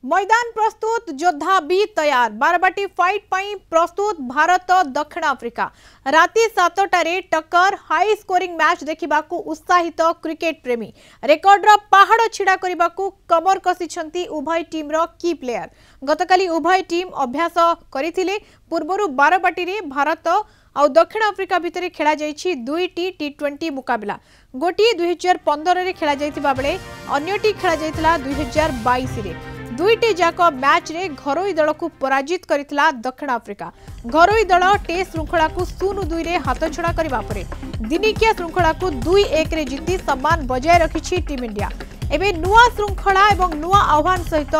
मैदान प्रस्तुत योद्धा भी तैयार बारबाटी फाइट पई प्रस्तुत भारत दक्षिण आफ्रिका राति 7टारे टक्कर हाई स्कोरिंग मैच देखिबाकू उत्साहित क्रिकेट प्रेमी रेकर्डर पहाड़ छिड़ा करने कमर कसिछंती उभय टीम रो की प्लेयर गतकाली उभय टीम अभ्यास करथिले पूर्वरु बारबाटी रे भारत आउ दक्षिण आफ्रिका भितर खेला जाइछि दुईटी टी20 मुकाबला गोटी 2015 रे खेला जाइतिबा बेले अन्यटी खेला जाइतिला 2022 रे दुईटी जाक मैच रे घरोई दल को पराजित करितला दक्षिण आफ्रिका घरोई दल टेस्ट श्रृंखला को 0-2 रे हाथ छड़ा करबा परे दिनिकिया श्रृंखला को 2-1 रे जीति सम्मान बजाय रखिछि टीम इंडिया एबे नुआ श्रृंखला एवं नुआ आह्वान सहित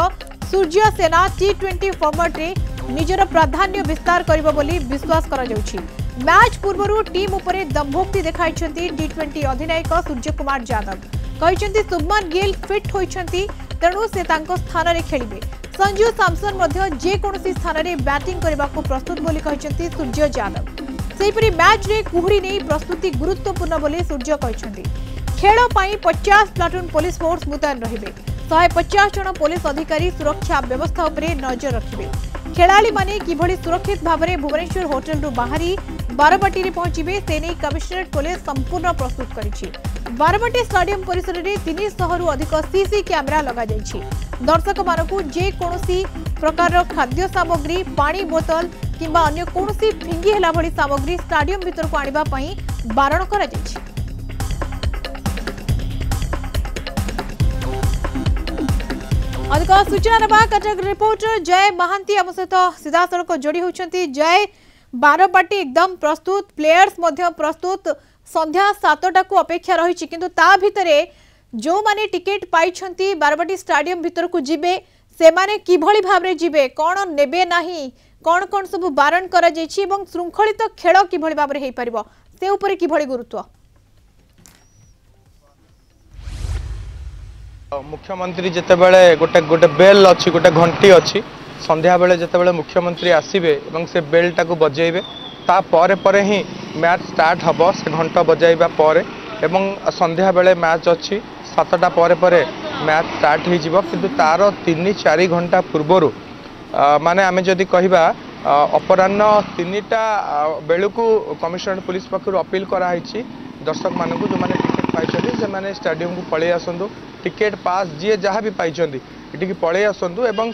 सूर्य सेना टी20 फॉर्मेट रे निजर प्राधान्य विस्तार करिबो बोली विश्वास करा जाउछि मैच पूर्वरु टीम उपरे दंभोक्ति देखाइछंती टी20 अधिनायक सूर्य कुमार यादव कहिछंती शुभमन गिल फिट होइछंती तेणु से तांको स्थान रे खेलिबे संजू सैमसन मध्य जे कोनोसी स्थान रे बैटिंग करबाको प्रस्तुत बोली कहिछंती सूर्य यादव सेहिपरि मैच रे कुहुड़ी नै प्रस्तुति गुरुत्वपूर्ण बोली सूर्य कहिछंती खेल पई 50 प्लाटून पुलिस फोर्स मुतयन रहिबे 150 जन पुलिस अधिकारी सुरक्षा व्यवस्था उपरे नजर रखिबे खेलाड़ी माने किभଳି सुरक्षित भाबरे भुवनेश्वर होटल रु बाहरी बारबाटी रे पहुंचीबे से नै कमिश्नरेट पुलिस संपूर्ण प्रस्तुत करिछि बारबाटी स्टेडियम परिसर रे 300 रु अधिक सीसी कैमेरा लगा जाइछि दर्शक मानकु जे कोनोसी प्रकार खाद्य सामग्री पानी बोतल किंबा अन्य कोनोसी फिंगी हेला भली सामग्री स्टेडियम भीतर को आनिबा पई बारण करा जाइछि अधिक सूचना नवा कटक रिपोर्टर जय महांती आम सहित सीधा सड़क जोड़ी होती जय बारबाटी एकदम प्रस्तुत प्लेयर्स मध्य प्रस्तुत संध्या 7टा को अपेक्षा रही किंतु ता भितरे जो माने टिकेट पाई बारबाटी स्टेडियम भीतर को जिबे से माने किभली भाबरे जिबे कौन नेबे नाही कौन कौन सब बारण करा जायछि एवं श्रृंखलित खेल किभली भाबरे हेई परिबो से ऊपर किभली गुरुत्व मुख्यमंत्री जितेबाला गोटे गोटे बेल अच्छी गोटे घंटी अच्छी संध्या बेले जितेबाला मुख्यमंत्री आसबे से बेलटा को बजेबे ता परे परे ही मैच स्टार्ट हम से घंटा बजाइबा परे एवं संध्या बेले मैच अच्छी 7टा परे परे मैच स्टार्ट हो किंतु तार 3-4 घंटा पूर्वर माने आमे जदि कहबा अपराह्न 3टा बेलू को कमिश्नरेट पुलिस पक्षर अपील कराई दर्शक मानक जो मैंने टिकेट पाई से मैंने स्टेडियम को पलि आसतु टिकेट पास जी जहाँ भी पाई ये पलि आसतु एवं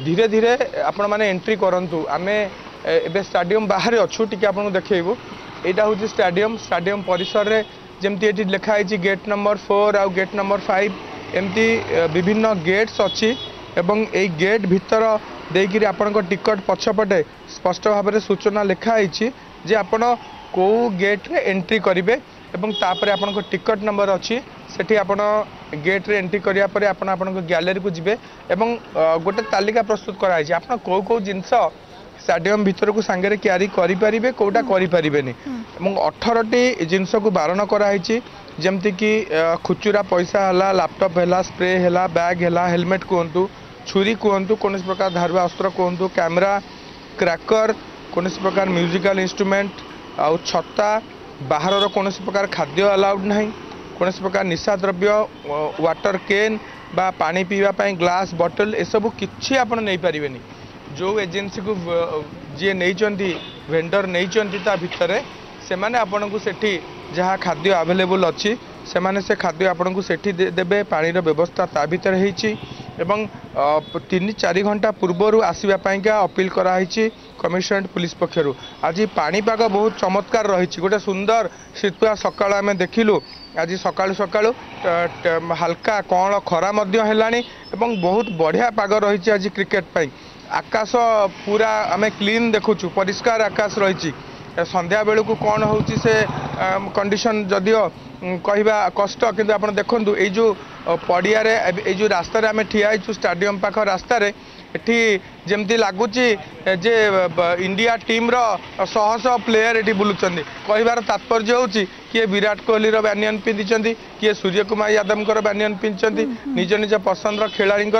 धीरे धीरे आपण मैंने एंट्री करूँ आम ए स्टेडियम बाहर अच्छू टी आपको देखू यहाँ हूँ स्टेडियम परिसर में जमती ये लिखाई गेट नंबर 4 आउ गेट नंबर 5 एमती विभिन्न गेट्स अच्छी एवं ए गेट भितर देकर आपण टिकट पछपटे स्पष्ट भाव में सूचना लिखाई जे आपण को गेट रे एंट्री करेंगे एवं तापर आपन टिकट नंबर अच्छी सेठी आपण गेट रे एंट्री करिया परे आपण गैलरी को जिबे एवं गोटे तालिका प्रस्तुत कराई छै आपण को जिनस स्टेडियम भीतर को सांगे क्यारी करि परिबे कोटा करि परिबेनी एवं 18टी जिनस को बारण कराई छै जेमति कि खुचुरा पैसा हला लैपटॉप हला स्प्रे हला बैग हला हेलमेट कहंतु छुरी कहंतु कोनस प्रकार धारवा अस्त्र कहंतु कैमरा क्रैकर कोनस प्रकार म्यूजिकल इंस्ट्रूमेंट आउ छत्ता बाहर कौन प्रकार खाद्य अलाउड ना कौन प्रकार निशा द्रव्य वाटर केन बा पानी पीवाई ग्लास बॉटल ए सब किसी आप नहीं पारे जो एजेंसी को जी नहीं वेंडर नहीं भितर से मैंने आपन को सेठी जहाँ खाद्य अवेलेबल अच्छी से खाद्य आपन को सेठी देबे पानी व्यवस्था ता भीतर होती 3-4 घंटा पूर्वर आसवापाइका अपील कराई कमिश्नरेट पुलिस पक्षर आज पाणीपाग बहुत चमत्कार रही गोटे सुंदर शीतुआ सकाल आम देखिलु आज सकाळु सकाळु हल्का कौन खरा एवं बहुत बढ़िया पाग रही आज क्रिकेट पाई आकाश पूरा आम क्लीन देखुचु परिष्कार आकाश रही संध्या बेलू को कौन हो कंडीशन जदियो कहवा कष्ट किंतु आप देखु ये जो पड़िया ये जो रास्तार आम ठिया स्टेडियम पाख रास्तार एटी जमती लगुच जे इंडिया टीम रो शह शह प्लेयर ये बुलूँ कहबार तात्पर्य हूँ किए विराट कोहली बैनियन पिंधि किए सूर्य कुमार यादव बैनियन पिंधि निज निज पसंद खिलाड़ी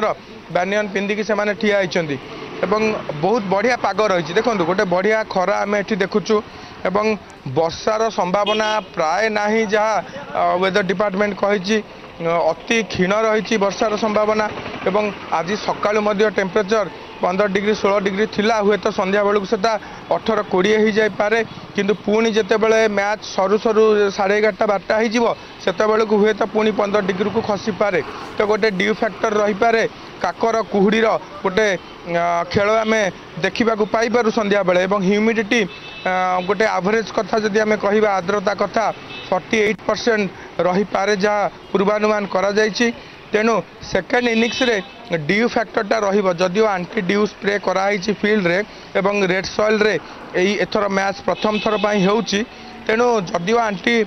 बैनियन पिंधिकी से ठिया होती एवं बहुत बढ़िया पाग रही देखो गोटे बढ़िया खरा आम एटी देखुचु एवं वर्षार संभावना प्राय ना जहाँ वेदर डिपार्टमेंट कही अति क्षीण रही वर्षार संभावना एवं आज सकाळु टेम्परेचर 15 डिग्री 16 डिग्री थिला हुए तो संध्या बेलू से 18 20 हो जाए किंतु पुणी जितेबाला मैच सरू सरू 11:30 12 हो बेलू हुए तो पुणी 15 डिग्री को खसी पारे तो गोटे ड्यू फैक्टर रही पारे काकर कुहुड़ीर गोटे खेल आम देखा पाइबार संध्या बेले एवं ह्यूमिडिटी गोटे एवरेज कथा जदि आम कह आर्द्रता कथा 48% रही पारे जहाँ पूर्वानुमान करा जायछि तेणु सेकेंड इनिंग्स रे ड्यू फैक्टरटा रहिबो जदियो आंटी ड्यू स्प्रे कराई फील्ड रे एवं रेड सॉइल रे एथर मैच प्रथम थर पई होउची तेणु जदियो आंटी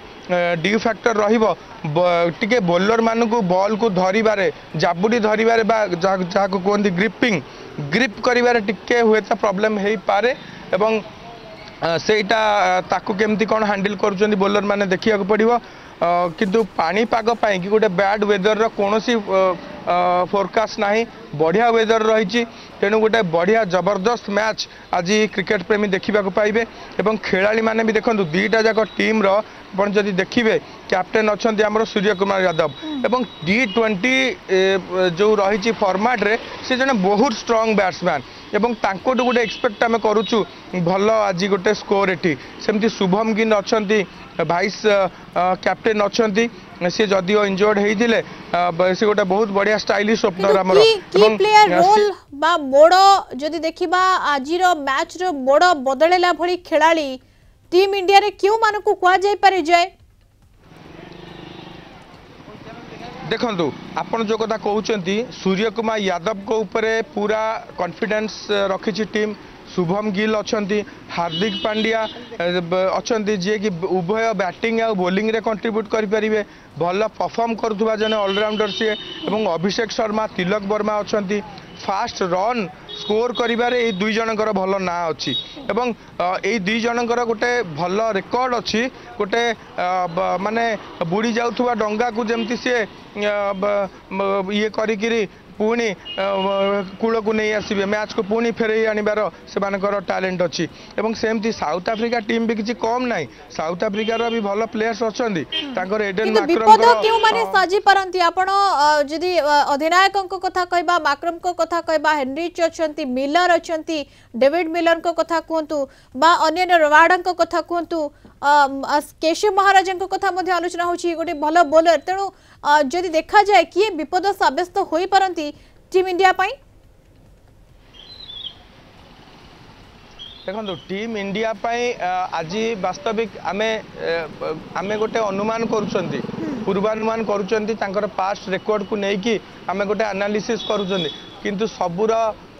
ड्यू फैक्टर रहिबो टिके बॉलर मानकु बॉल को धरिबारे जाबुडी धरिबारे बा जहा को कोंदी ग्रिप करिबारे टिके हुए तो प्रॉब्लम हेई पारे एवं सेटा ताकू केमती कोन हैंडल करूचंदी बॉलर माने देखिया को पड़िबो किंतु पाणीपाग कि गोटे बैड वेदर कौन फोरकास्ट ना बढ़िया वेदर रही तेणु गोटे बढ़िया जबरदस्त मैच आज क्रिकेट प्रेमी देखा पाइबे एवं खेलाड़ी माने भी देखो दुईटा जाक टीम रदि देखिए कैप्टेन अच्छा आमर सूर्य कुमार यादव एवं T20 जो रही फॉर्मेट रे से जने बहुत स्ट्रांग बैट्समैन एवं तांको गोटे एक्सपेक्ट आम करूचु भल आज गोटे स्कोर एटी सेमती शुभम गिल अच्छा भाइस कैप्टेन अच्छा सी जदियो इंजर्ड होइथिले से गोटे बहुत बढ़िया स्टाइलिश ओपनर हमर की प्लेयर रोल बा मोड़ जदि देखिबा आजिर मैच रो मोड़ बदलेला भली खेलाड़ी टीम इंडिया रे क्यों मानकु कुआ जाय पारे जाय देखंतु आपण जो कथा कहउचंती सूर्य कुमार यादव को ऊपर पूरा कॉन्फिडेंस रखी टीम शुभम गिल अच्छा हार्दिक पांड्या अच्छा जी कि उभय बैटिंग और बॉलिंग रे कंट्रीब्यूट करें भल परफॉर्म करुवा जने ऑलराउंडर सी एवं अभिषेक शर्मा तिलक वर्मा अच्छा फास्ट रन स्कोर करिबारे ए दुई जनकर भल ना अच्छी एवं ए दुई जनकर गोटे भल रेकर्ड अच्छी गोटे माने बुड़ी जाउथुवा डंगा को जेमती से ये करी पुणी कूल को नहीं आसबे मैच को पुणी फेरई आनिबार से टैलेंट अच्छी एवं सेमती साउथ अफ्रीका टीम भी किसी कम ना साउथ अफ्रीकार भी भल प्लेयर्स अच्छा एडेन जदि अधिनायक कथा कहबा माक्रम को कथा कहबा हेनरिच अच्छा मिलर अच्छा डेविड मिलर को कथा कहतु बा अन्य रवाड़ा को कथा कहतु केशव महाराज को कथा आलोचना होची गोटे भल बोलर तेणु जदि देखा जाए किए विपद साब्यस्त होई परंती टीम इंडिया पाई देखो टीम इंडिया पाई आज वास्तविक आमे गोटे अनुमान करुचंती पूर्वानुमान करुचंती तांकर पास्ट रेकॉर्ड को लेकिन आमे गोटे एनालिसिस करुचंती किंतु सबुर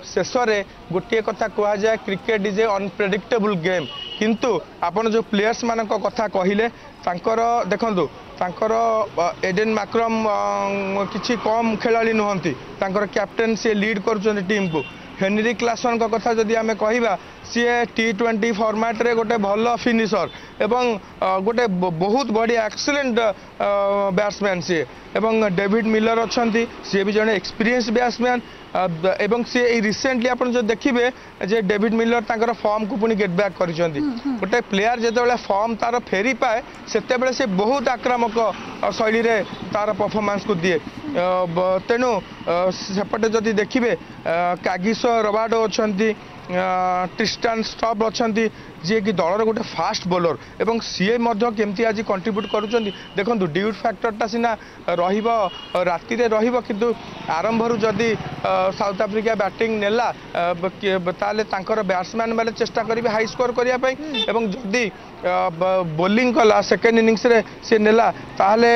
शेष रे गोटे कथा कह जाए cricket is a unpredictable game किंतु आपण जो प्लेयर्स मान कथा कहले तांकर देखंतु तांकर एडेन माक्रम किछि कम खेलाड़ी नुहंती तांकर कैप्टेन से लीड करुचंती टीम को हेनरी क्लासन का कथा जदि आमे कहिबा सी T20 फॉर्मेट रे गोटे भल फिनिशर एवं गोटे बहुत बढ़िया एक्सीलेंट बैट्समैन सी एवं डेविड मिलर अच्छा सी भी जड़े एक्सपीरियंस बैट्समैन एवं सी रिसेंटली आप जो देखिए जे डेविड मिलर तांकर फॉर्म को पुणी गेट बैक कर गोटे प्लेयर जिते फॉर्म तार फेरी पाए से से बहुत आक्रामक शैली रे तार परफॉर्मेंस को दिए तेणु सेपटे जदि देखिए कागिसो रबाडो अच्छा ट्रिस्टान स्टॉप अच्छा जी कि दलर गोटे फास्ट बॉलर एवं सीए केमती आज कंट्रीब्यूट करुँच देखो ड्यू फैक्टरटा सीना राति किंतु आरंभ जदि साउथ अफ्रीका बैटिंग नेला ताले तांकर बैट्समैन वाले चेष्टा करेंगे हाई स्कोर करने एवं जदि बॉलिंग कला सेकेंड इनिंग्स रे से नेला ताले